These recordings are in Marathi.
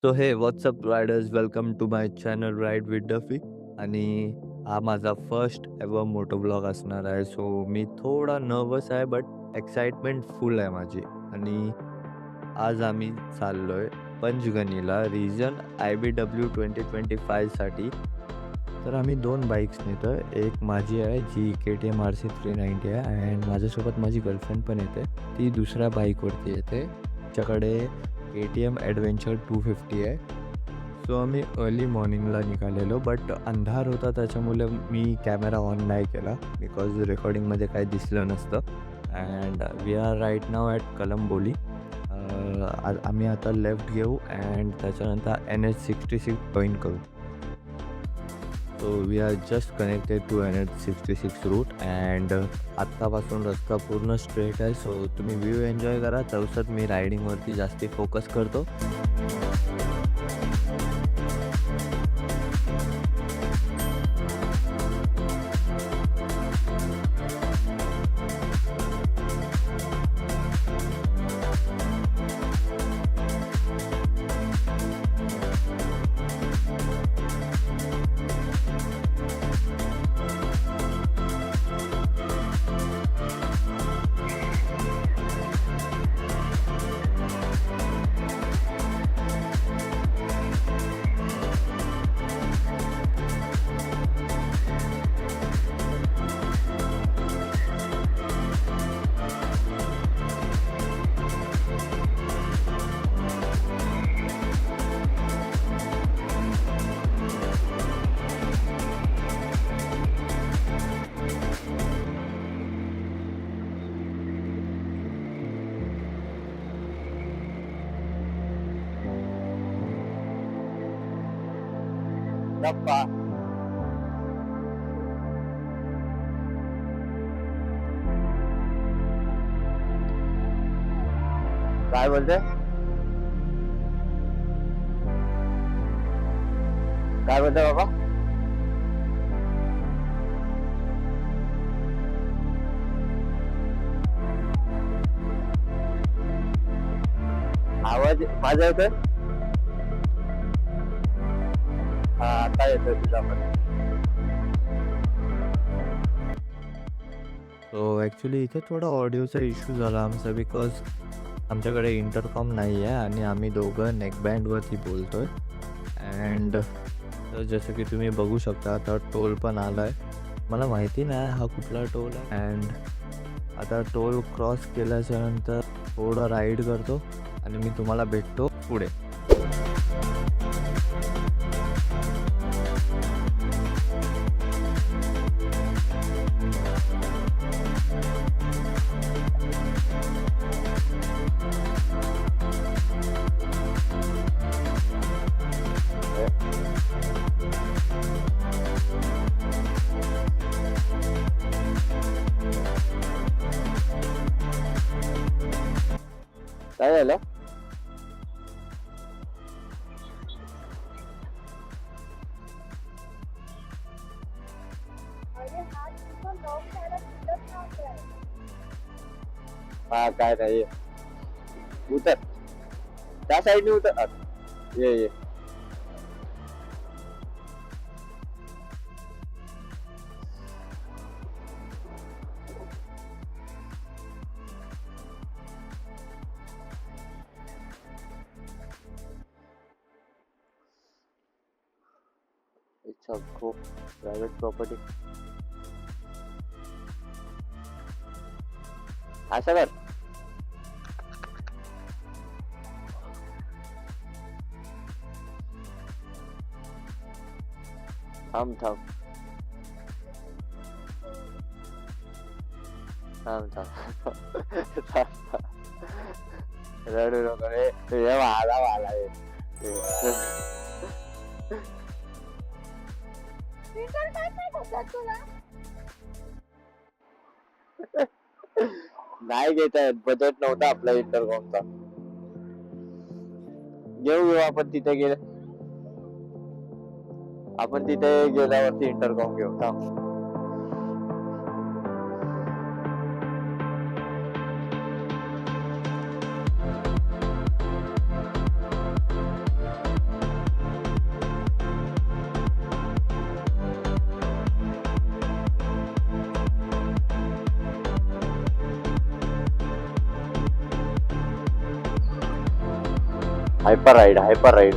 So hey what's up riders welcome to my channel ride with Duffy. आणि हा माझा फर्स्ट एव्हर मोटो ब्लॉग असणार आहे. सो मी थोडा नर्वस आहे बट एक्साइटमेंट फुल आहे माझी. आणि आज आम्ही चाललोय पंचगणीला रिजन IBW 2025साठी. तर आम्ही 2 बाईक्स नेतोय. एक माझी आहे जी KTM RC 390 आहे अँड माझ्यासोबत माझी गर्लफ्रेंड पण येते. ती दुसऱ्या बाईकवरती येते. तिच्याकडे KTM ॲडव्हेंचर 250 आहे. सो आम्ही अर्ली मॉर्निंगला निघालेलो बट अंधार होता त्याच्यामुळे मी कॅमेरा ऑन नाही केला बिकॉज रेकॉर्डिंगमध्ये काही दिसलं नसतं. And we are right now at Kalamboli. आम्ही आता लेफ्ट घेऊ अँड त्याच्यानंतर NH66 जॉईन करू. So we are just connected to NH66 route and आत्तापासून रस्ता पूर्ण स्ट्रेट आहे. सो तुम्ही व्ह्यू एन्जॉय करा. चौसत मी रायडिंगवरती जास्ती फोकस करतो. डब्बा काय बोलते काय बोलते बाबा. आवाज माझा येतोय. हा आता येतोय तुझा पण. सो ॲक्च्युली इथे थोडा ऑडिओचा इश्यू झाला आमचा बिकॉज आमच्याकडे इंटरकॉम नाही आहे आणि आम्ही दोघं नेकबँडवरती बोलतो आहे. अँड जसं की तुम्ही बघू शकता आता टोल पण आला आहे. मला माहिती नाही हा कुठला टोल आहे. अँड आता टोल क्रॉस केल्याच्यानंतर थोडं राईड करतो आणि मी तुम्हाला भेटतो पुढे. काय झालं. हा काय नाही उतर त्या साईडने उतर. ये इट्स गो प्रायव्हेट प्रॉपर्टी. असं कर थांब थांब थांब थांब रडू नको रे. हे वाला हे. नाही घेत आहेत. बजेट नव्हता आपला इंटरकॉमचा. घेऊ आपण तिथे गेले. आपण तिथे गेल्यावरती इंटरकॉम घेऊ. थांब हायपर राईड.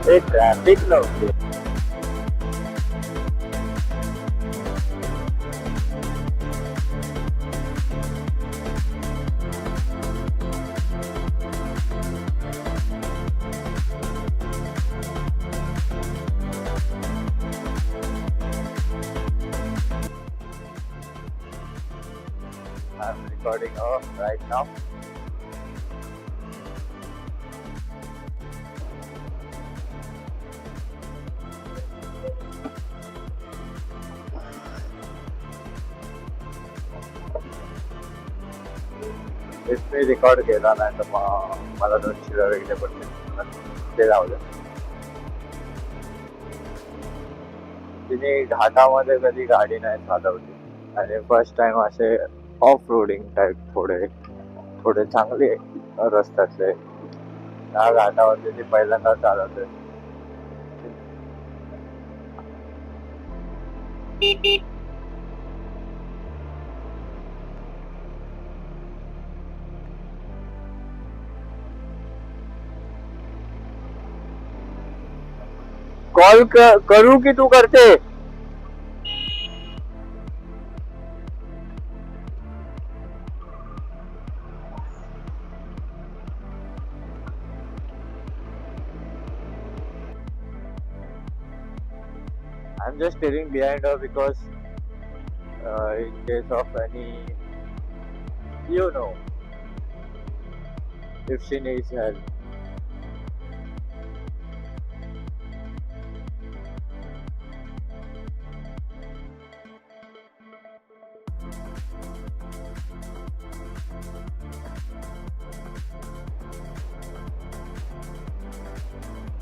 हे ट्रॅफिक नव्हते. I'm recording right now. Me record केला नाही तर मला 200 वगैरे पडले. ते लावलं. तिने घाटामध्ये कधी गाडी नाही चालवली आणि फर्स्ट टाइम असे ऑफ रोडिंग टाईप थोडे चांगले रस्त्यातले त्या घाटावरती ती पहिल्यांदा चालवते. कॉल करू की तू करते? I'm just staring behind her because in case of any, if she needs help.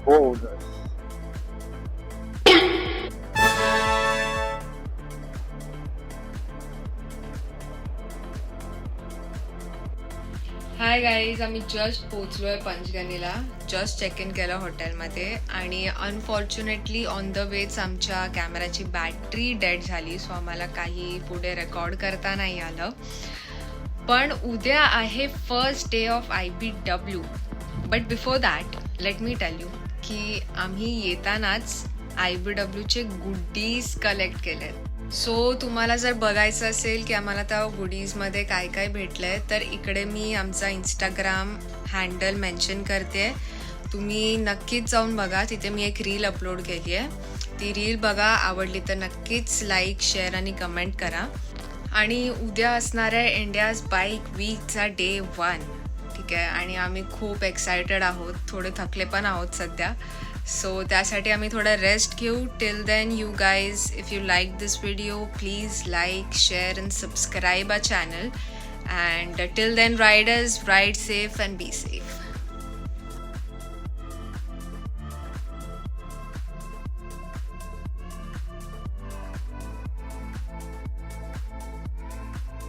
Bonus. Hi guys, आम्ही जस्ट पोचलोय पंचगणीला. जस्ट चेक इन केलं हॉटेलमध्ये आणि अनफॉर्च्युनेटली ऑन द वेच आमच्या कॅमेराची बॅटरी डेड झाली, सो आम्हाला काही पुढे रेकॉर्ड करता नाही आलं. पण उद्या आहे first day of IBW. But before that let me tell you की आम्ही येतानाच IBWचे गुडीज कलेक्ट केलेत. सो तुम्हाला जर बघायचं असेल की आम्हाला त्या गुडीजमध्ये काय काय भेटलंय तर इकडे मी आमचा इंस्टाग्राम हँडल मेन्शन करते. तुम्ही नक्कीच जाऊन बघा, तिथे मी एक रील अपलोड केली आहे. ती रील बघा, आवडली तर नक्कीच लाईक, शेअर आणि कमेंट करा. आणि उद्या असणार आहे इंडियाज बाईक वीकचा डे 1. ठीक आहे, आणि आम्ही खूप एक्सायटेड आहोत, थोडे थकले पण आहोत सध्या. सो त्यासाठी आम्ही थोडा रेस्ट घेऊ. Till then you guys, if you like this video please like, share and subscribe our channel. And till then riders, ride safe and be safe.